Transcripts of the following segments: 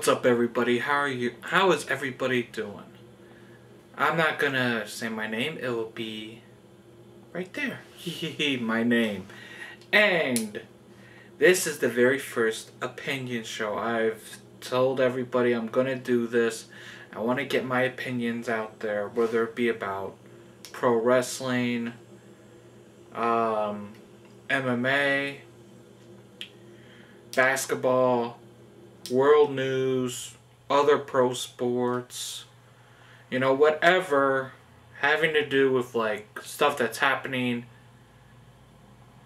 What's up, everybody? How are you? How is everybody doing? I'm not gonna say my name. It will be right there. My name. And this is the very first opinion show. I've told everybody I'm gonna do this. I want to get my opinions out there, whether it be about pro wrestling, MMA, basketball, world news, other pro sports, whatever having to do with like stuff that's happening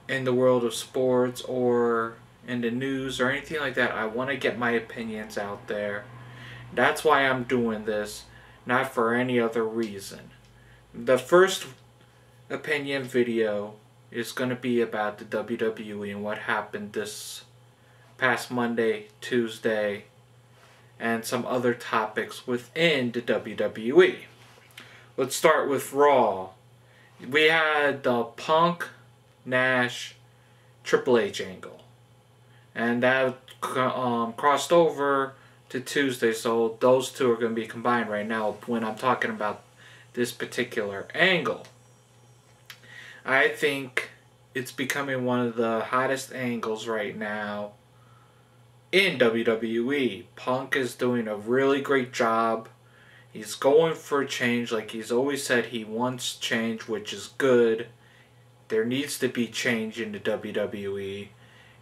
in the world of sports or in the news or anything like that. I want to get my opinions out there. That's why I'm doing this, not for any other reason. The first opinion video is going to be about the WWE and what happened this past Monday, Tuesday, and some other topics within the WWE. Let's start with Raw. We had the Punk, Nash, Triple H angle, and that crossed over to Tuesday, so those two are going to be combined right now when I'm talking about this particular angle. I think it's becoming one of the hottest angles right now in WWE. Punk is doing a really great job. He's going for change, like he's always said he wants change, which is good. There needs to be change in the WWE.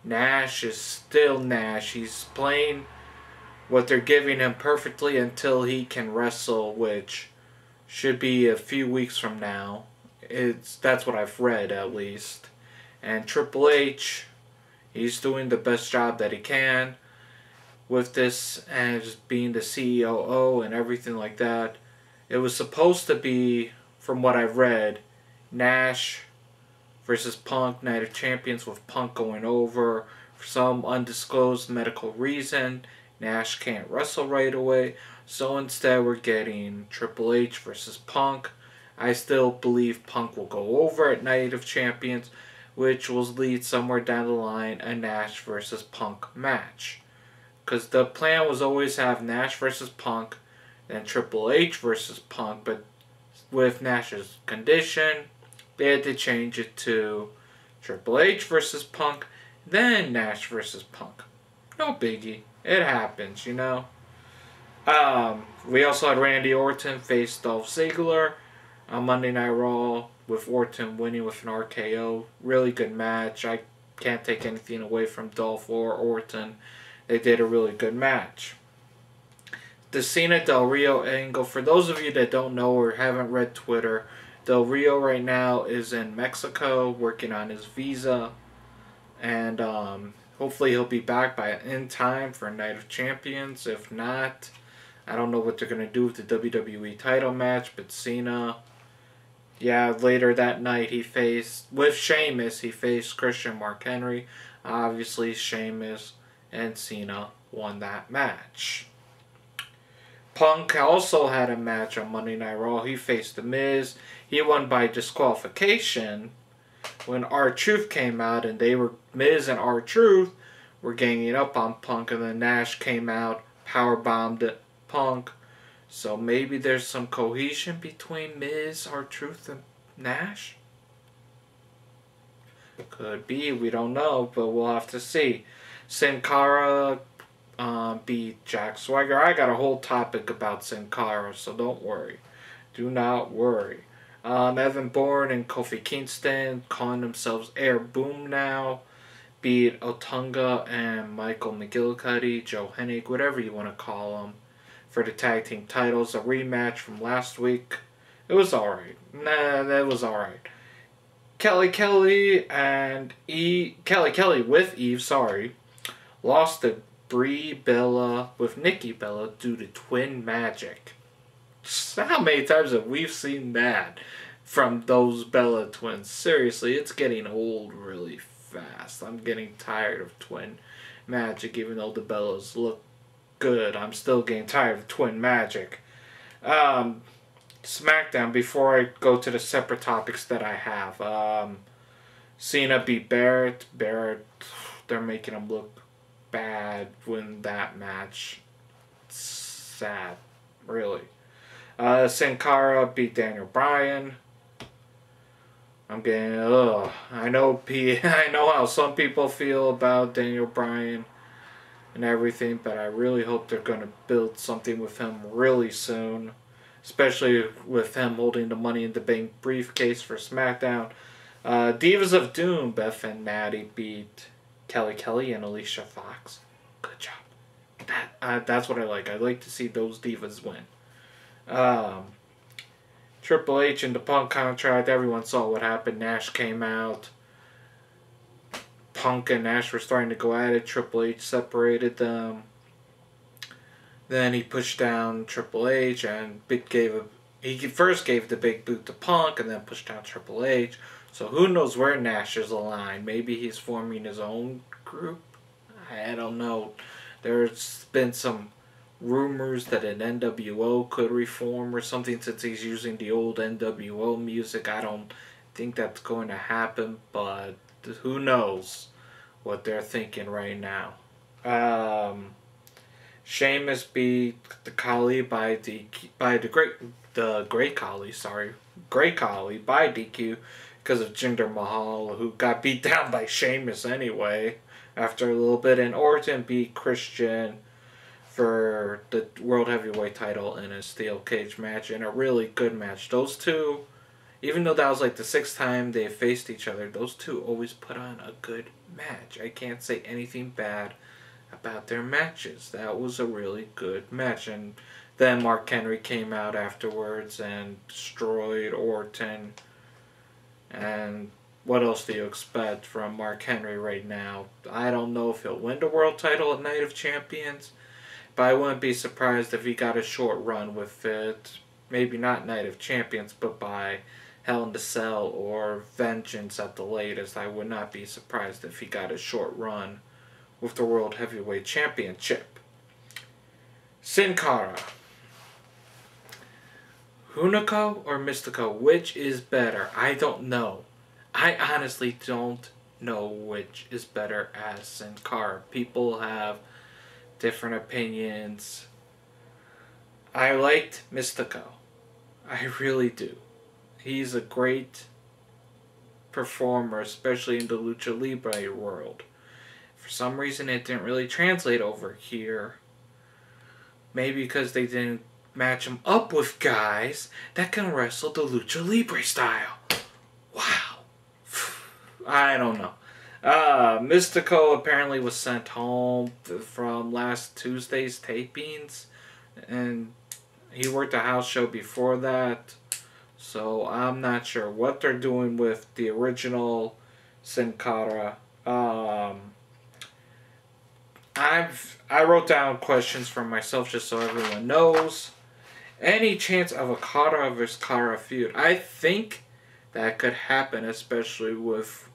Nash is still Nash. He's playing what they're giving him perfectly until he can wrestle, which should be a few weeks from now. That's what I've read, at least. And Triple H, he's doing the best job that he can with this as being the CEO and everything like that. It was supposed to be, from what I've read, Nash versus Punk, Night of Champions, with Punk going over for some undisclosed medical reason. Nash can't wrestle right away, so instead we're getting Triple H versus Punk. I still believe Punk will go over at Night of Champions, which will lead somewhere down the line a Nash versus Punk match. Because the plan was always have Nash versus Punk, then Triple H versus Punk, but with Nash's condition, they had to change it to Triple H versus Punk, then Nash versus Punk. No biggie. It happens, We also had Randy Orton face Dolph Ziggler on Monday Night Raw, with Orton winning with an RKO. Really good match. I can't take anything away from Dolph or Orton. They did a really good match. The Cena Del Rio angle, for those of you that don't know or haven't read Twitter, Del Rio right now is in Mexico working on his visa, and hopefully he'll be back in time for Night of Champions. If not, I don't know what they're going to do with the WWE title match, but Cena, later that night with Sheamus, he faced Christian Mark Henry. Obviously, Sheamus and Cena won that match. Punk also had a match on Monday Night Raw. He faced The Miz. He won by disqualification when R-Truth came out, and Miz and R-Truth were ganging up on Punk, and then Nash came out, powerbombed Punk. So maybe there's some cohesion between Miz, R-Truth, and Nash? Could be, we don't know, but we'll have to see. Sin Cara beat Jack Swagger. I got a whole topic about Sin Cara, so don't worry. Do not worry. Evan Bourne and Kofi Kingston, calling themselves Air Boom now, beat Otunga and Michael McGillicuddy, Joe Hennig, whatever you want to call them, for the tag team titles. A rematch from last week. It was alright. That was alright. Kelly Kelly with Eve, lost to Brie Bella with Nikki Bella due to twin magic. How many times have we seen that from those Bella twins? Seriously, it's getting old really fast. I'm getting tired of twin magic, even though the Bellas look good. I'm still getting tired of twin magic. SmackDown, before I go to the separate topics that I have. Cena beat Barrett. They're making him look bad win that match. sad, really. Sin Cara beat Daniel Bryan. I'm getting, I know I know how some people feel about Daniel Bryan and everything, but I really hope they're going to build something with him really soon. Especially with him holding the Money in the Bank briefcase for SmackDown. Divas of Doom, Beth and Natty beat Kelly and Alicia Fox. Good job. That's what I like. I like to see those divas win. Triple H and the Punk contract. Everyone saw what happened. Nash came out. Punk and Nash were starting to go at it. Triple H separated them. Then he pushed down Triple H and he first gave the big boot to Punk and then pushed down Triple H. So who knows where Nash is aligned. Maybe he's forming his own group. I don't know. There's been some rumors that an NWO could reform or something since he's using the old NWO music. I don't think that's going to happen, but who knows what they're thinking right now. Sheamus beat the Khali by the Great Khali by DQ because of Jinder Mahal, who got beat down by Sheamus anyway after a little bit, and Orton beat Christian for the World Heavyweight title in a steel cage match, in a really good match. Those two, even though that was like the 6th time they faced each other, those two always put on a good match. I can't say anything bad about their matches. That was a really good match. And then Mark Henry came out afterwards and destroyed Orton. And what else do you expect from Mark Henry right now? I don't know if he'll win the world title at Night of Champions, but I wouldn't be surprised if he got a short run with it. Maybe not Night of Champions, but by Hell in the Cell or Vengeance at the latest. I would not be surprised if he got a short run with the World Heavyweight Championship. Sin Cara. Hunico or Mystico? Which is better? I don't know. I honestly don't know which is better as Sin Cara. People have different opinions. I liked Mystico. I really do. He's a great performer, especially in the Lucha Libre world. For some reason, it didn't really translate over here. Maybe because they didn't match him up with guys that can wrestle the Lucha Libre style. Wow. I don't know. Mystico apparently was sent home from last Tuesday's tapings, and he worked a house show before that, so I'm not sure what they're doing with the original Sin Cara. I wrote down questions for myself just so everyone knows. Any chance of a Cara versus Cara feud? I think that could happen, especially with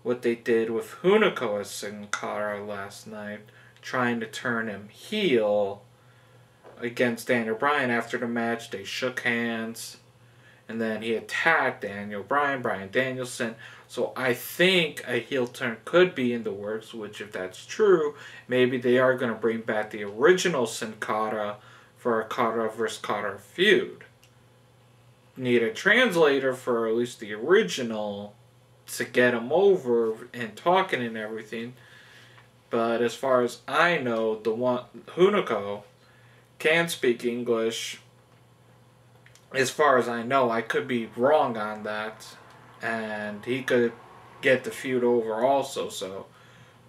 what they did with Hunico as Sin Cara last night, trying to turn him heel against Daniel Bryan. After the match, they shook hands, and then he attacked Brian Danielson. So I think a heel turn could be in the works, which if that's true, maybe they are going to bring back the original Sin Cara for a Cara versus Cara feud. Need a translator for at least the original to get him over and talking and everything. But as far as I know, the one Hunico can speak English. As far as I know, I could be wrong on that, and he could get the feud over also. So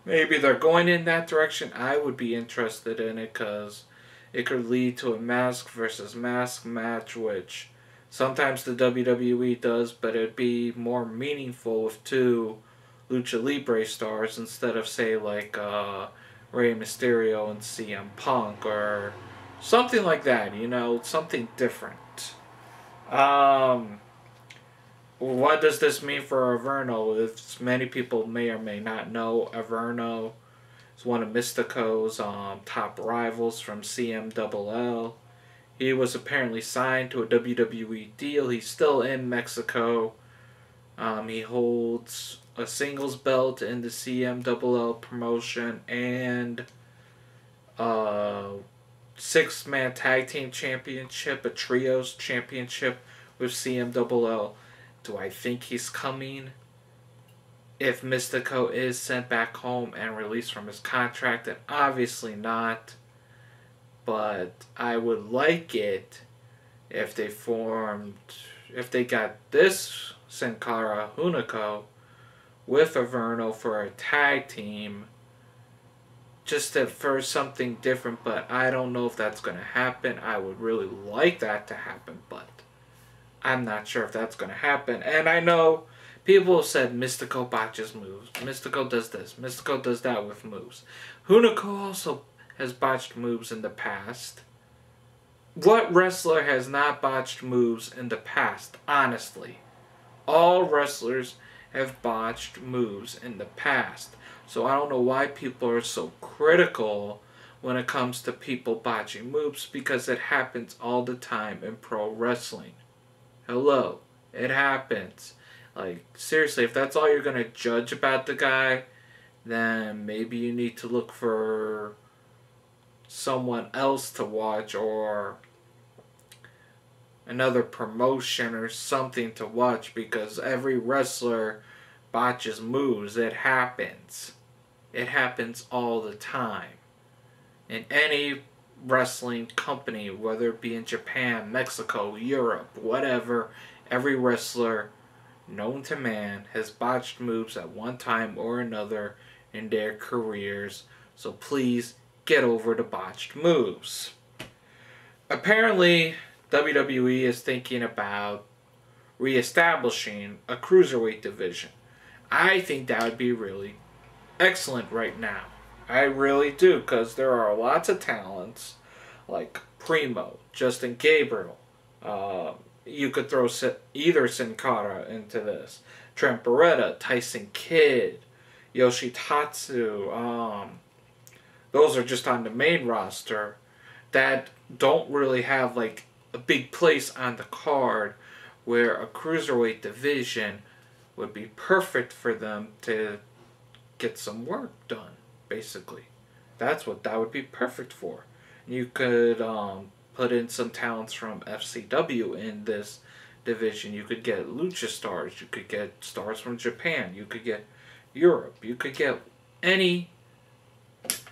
maybe they're going in that direction. I would be interested in it because it could lead to a mask versus mask match, which sometimes the WWE does, but it'd be more meaningful with two Lucha Libre stars instead of, say, like Rey Mysterio and CM Punk or something like that, you know, something different. What does this mean for Averno? As many people may or may not know, Averno is one of Mystico's top rivals from CMLL. He was apparently signed to a WWE deal. He's still in Mexico. He holds a singles belt in the CMLL promotion and 6-man tag team championship, a trios championship with CMLL. Do I think he's coming? If Mystico is sent back home and released from his contract, then obviously not. But I would like it if they got this Sin Cara Hunico with Averno for a tag team, just for something different, but I don't know if that's going to happen. I would really like that to happen, but I'm not sure if that's going to happen. And I know people have said Mystico botches moves. Mystico does this. Mystico does that with moves. Hunico also has botched moves in the past. What wrestler has not botched moves in the past? Honestly. All wrestlers have botched moves in the past. So I don't know why people are so critical when it comes to people botching moves, because it happens all the time in pro wrestling. Hello. It happens. Like, seriously, if that's all you're going to judge about the guy, then maybe you need to look for someone else to watch, or another promotion or something to watch, because every wrestler botches moves. It happens. It happens all the time. In any wrestling company, whether it be in Japan, Mexico, Europe, whatever, every wrestler known to man has botched moves at one time or another in their careers. So please get over the botched moves. Apparently, WWE is thinking about reestablishing a cruiserweight division. I think that would be really excellent right now. I really do, because there are lots of talents like Primo, Justin Gabriel. You could throw either Sin Cara into this. Trent Beretta, Tyson Kidd, Yoshitatsu. Those are just on the main roster that don't really have like a big place on the card, where a cruiserweight division would be perfect for them to get some work done, basically. That's what that would be perfect for. You could put in some talents from FCW in this division. You could get Lucha stars. You could get stars from Japan. You could get Europe. You could get any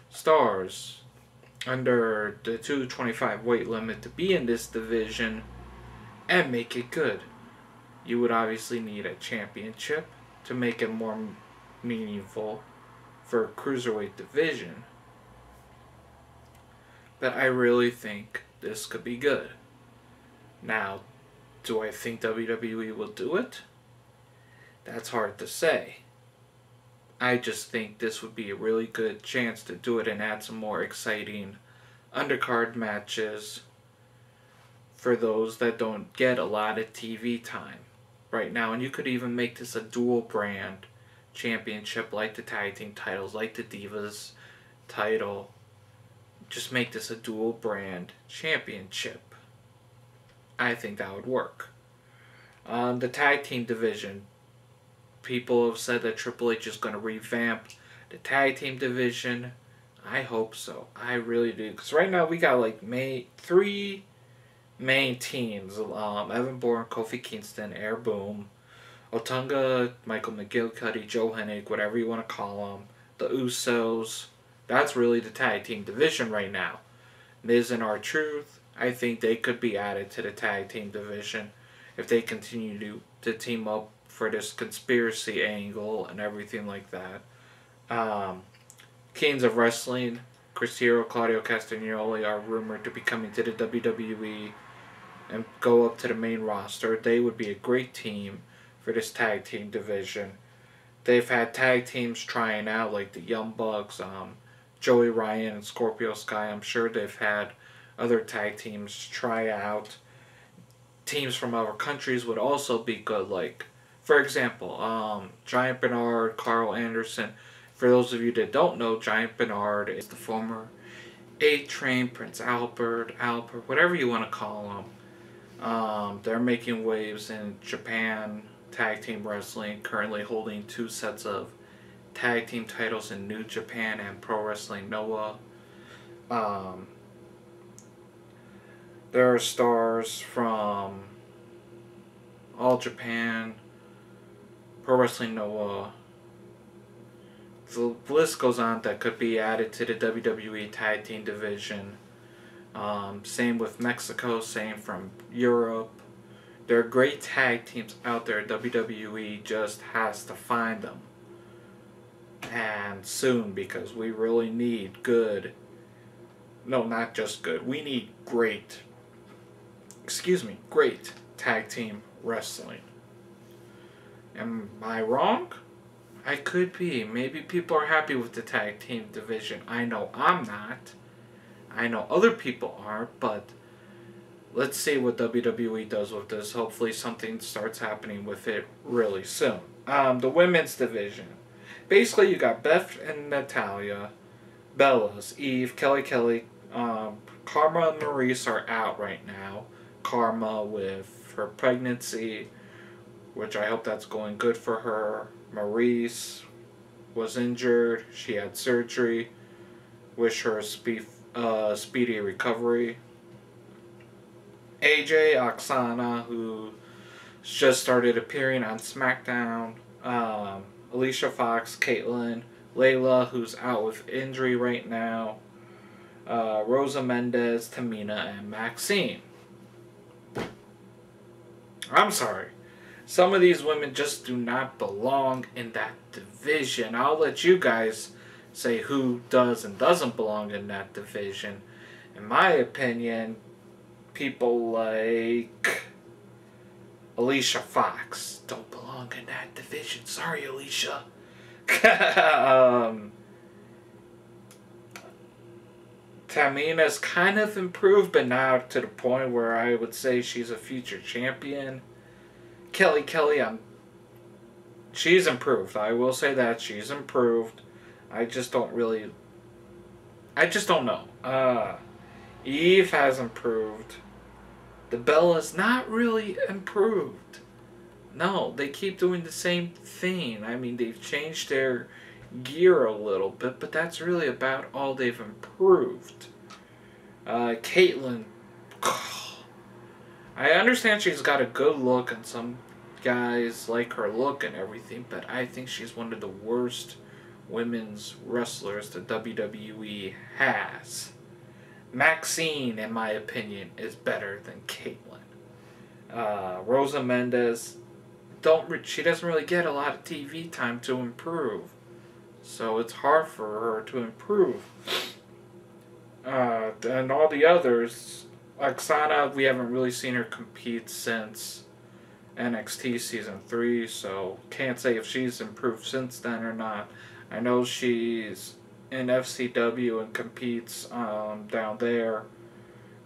stars under the 225 weight limit to be in this division and make it good. You would obviously need a championship to make it more meaningful for a cruiserweight division. But I really think this could be good. Now, do I think WWE will do it? That's hard to say. I just think this would be a really good chance to do it and add some more exciting undercard matches for those that don't get a lot of TV time right now. And you could even make this a dual brand championship, like the tag team titles, like the Divas title. Just make this a dual brand championship. I think that would work. The tag team division, people have said that Triple H is going to revamp the tag team division. I hope so. I really do. Because right now we got like three main teams. Evan Bourne, Kofi Kingston, Air Boom, Otunga, Michael McGillicuddy, Joe Hennig, whatever you want to call them. The Usos. That's really the tag team division right now. Miz and R-Truth, I think they could be added to the tag team division if they continue to team up for this conspiracy angle and everything like that. Kings of Wrestling, Chris Hero, Claudio Castagnoli are rumored to be coming to the WWE and go up to the main roster. They would be a great team for this tag team division. They've had tag teams trying out, like the Young Bucks, Joey Ryan and Scorpio Sky. I'm sure they've had other tag teams try out. Teams from other countries would also be good, like, for example, Giant Bernard, Carl Anderson. For those of you that don't know, Giant Bernard is the former A-Train, Prince Albert, whatever you want to call him. They're making waves in Japan tag team wrestling, currently holding 2 sets of tag team titles in New Japan and Pro Wrestling Noah. There are stars from All Japan, Pro Wrestling Noah. The list goes on that could be added to the WWE Tag Team division. Same with Mexico, same from Europe. There are great tag teams out there. WWE just has to find them. And soon, because we really need good. No, not just good. We need great. Great tag team wrestling. Am I wrong? I could be. Maybe people are happy with the tag team division. I know I'm not. I know other people are, but let's see what WWE does with this. Hopefully something starts happening with it really soon. The women's division. Basically, you got Beth and Natalia, Bellas, Eve, Kelly, Karma and Maurice are out right now. Karma with her pregnancy, which I hope that's going good for her. Maurice was injured. She had surgery. Wish her a speedy recovery. AJ, Oksana, who just started appearing on SmackDown. Alicia Fox, Caitlyn, Layla, who's out with injury right now. Rosa Mendez, Tamina, and Maxine. I'm sorry. Some of these women just do not belong in that division. I'll let you guys say who does and doesn't belong in that division. In my opinion, people like Alicia Fox don't belong in that division. Sorry, Alicia. Tamina's kind of improved, but not to the point where I would say she's a future champion. Kelly, she's improved. I will say that she's improved. I just don't know. Eve has improved. The Bella's not really improved. No, they keep doing the same thing. I mean, they've changed their gear a little bit, but that's really about all they've improved. Caitlyn, I understand she's got a good look and some guys like her look and everything, but I think she's one of the worst women's wrestlers the WWE has. Maxine, in my opinion, is better than Caitlyn. Rosa Mendez, she doesn't really get a lot of TV time to improve. So it's hard for her to improve. And all the others, Oksana, we haven't really seen her compete since NXT Season 3, so can't say if she's improved since then or not. I know she's in FCW and competes down there,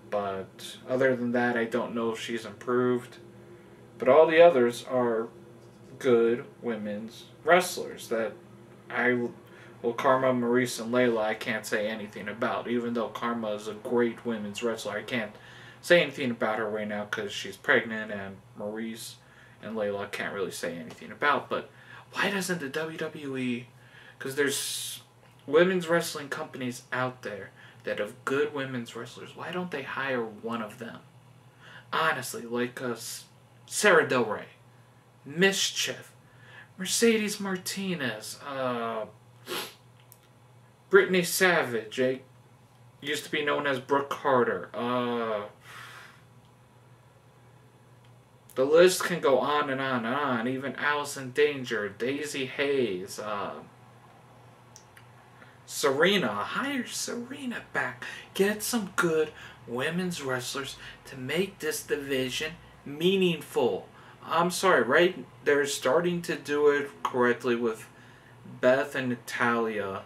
but other than that, I don't know if she's improved. But all the others are good women's wrestlers that Karma, Maurice, and Layla, I can't say anything about. Even though Karma is a great women's wrestler, I can't say anything about her right now because she's pregnant, and Maurice and Layla I can't really say anything about. But why doesn't the WWE... Because there's women's wrestling companies out there that have good women's wrestlers. Why don't they hire one of them? Honestly, like Sarah Del Rey, Mischief, Mercedes Martinez, Brittany Savage, used to be known as Brooke Carter. The list can go on and on and on. Even Allison Danger, Daisy Hayes, Serena. Hire Serena back. Get some good women's wrestlers to make this division meaningful. I'm sorry, right? They're starting to do it correctly with Beth and Natalia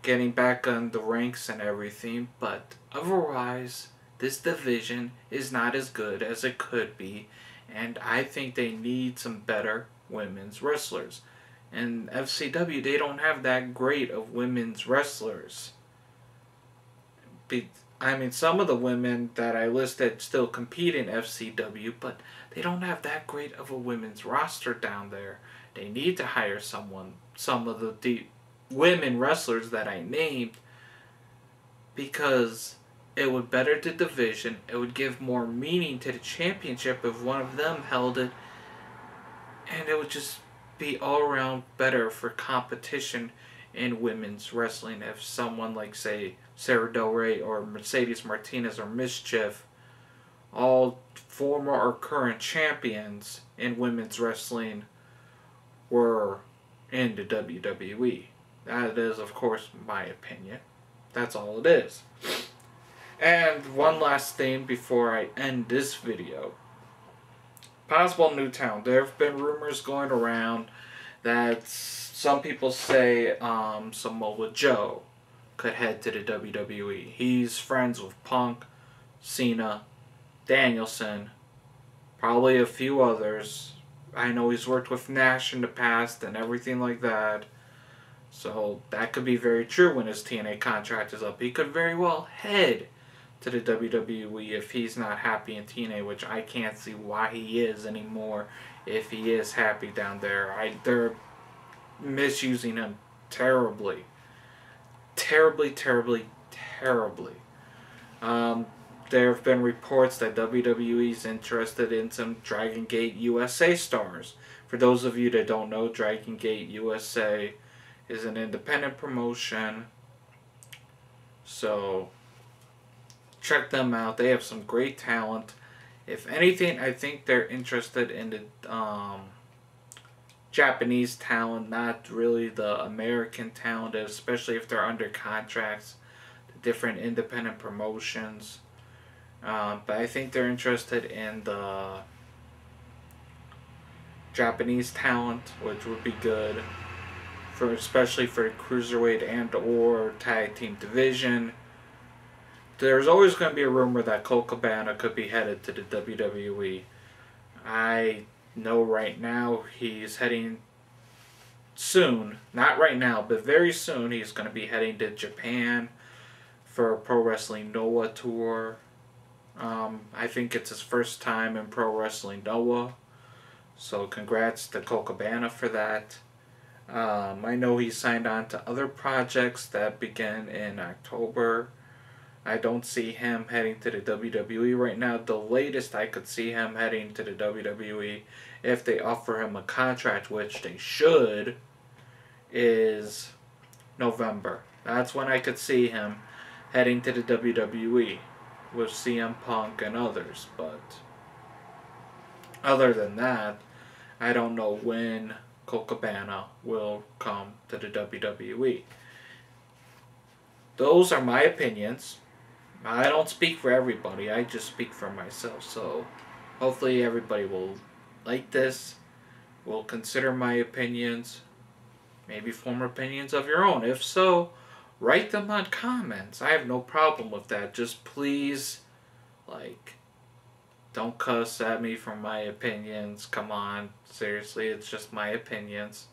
getting back on the ranks and everything, but otherwise, this division is not as good as it could be, and I think they need some better women's wrestlers. And FCW, they don't have that great of women's wrestlers. I mean, some of the women that I listed still compete in FCW, but they don't have that great of a women's roster down there. They need to hire some of the women wrestlers that I named, because It would better the division. It would give more meaning to the championship if one of them held it. And it would just be all around better for competition in women's wrestling if someone like, say, Sarah Del Rey or Mercedes Martinez or Mischief, all former or current champions in women's wrestling, were in the WWE. That is, of course, my opinion. That's all it is. And one last thing before I end this video. Possible new talent. There have been rumors going around that some people say Samoa Joe could head to the WWE. He's friends with Punk, Cena, Danielson, probably a few others. I know he's worked with Nash in the past and everything like that. So that could be very true when his TNA contract is up. He could very well head to the WWE if he's not happy in TNA, which I can't see why he is anymore if he is happy down there. They're misusing him terribly. Terribly. There have been reports that WWE is interested in some Dragon Gate USA stars. For those of you that don't know, Dragon Gate USA is an independent promotion. So check them out. They have some great talent. If anything, I think they're interested in the Japanese talent, not really the American talent, especially if they're under contracts to different independent promotions. But I think they're interested in the Japanese talent, which would be good, especially for the cruiserweight and or tag team division. There's always going to be a rumor that Colt Cabana could be headed to the WWE. I know right now he's heading soon, not right now, but very soon he's going to be heading to Japan for a Pro Wrestling Noah tour. I think it's his first time in Pro Wrestling Noah, so congrats to Colt Cabana for that. I know he signed on to other projects that begin in October. I don't see him heading to the WWE right now. The latest I could see him heading to the WWE, if they offer him a contract, which they should, is November. That's when I could see him heading to the WWE with CM Punk and others. But other than that, I don't know when Colt Cabana will come to the WWE. Those are my opinions. I don't speak for everybody, I just speak for myself. So hopefully everybody will like this, will consider my opinions, maybe form opinions of your own. If so, write them on comments. I have no problem with that. Just please, don't cuss at me for my opinions. Come on, seriously, it's just my opinions.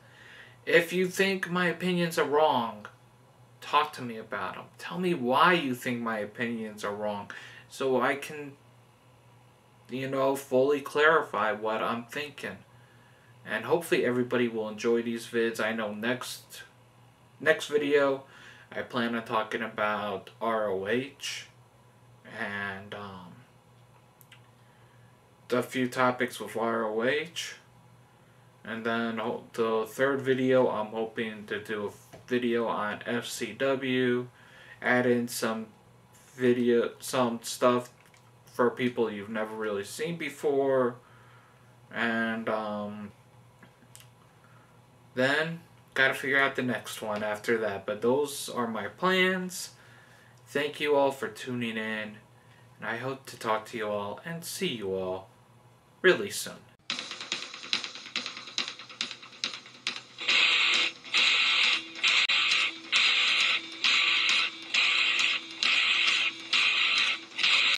If you think my opinions are wrong, talk to me about them. Tell me why you think my opinions are wrong, so I can, fully clarify what I'm thinking. And hopefully everybody will enjoy these vids. I know next video, I plan on talking about ROH and a few topics with ROH. And then the third video, I'm hoping to do a video on FCW, add in some stuff for people you've never really seen before, and then gotta figure out the next one after that. But those are my plans. Thank you all for tuning in, and I hope to talk to you all and see you all really soon.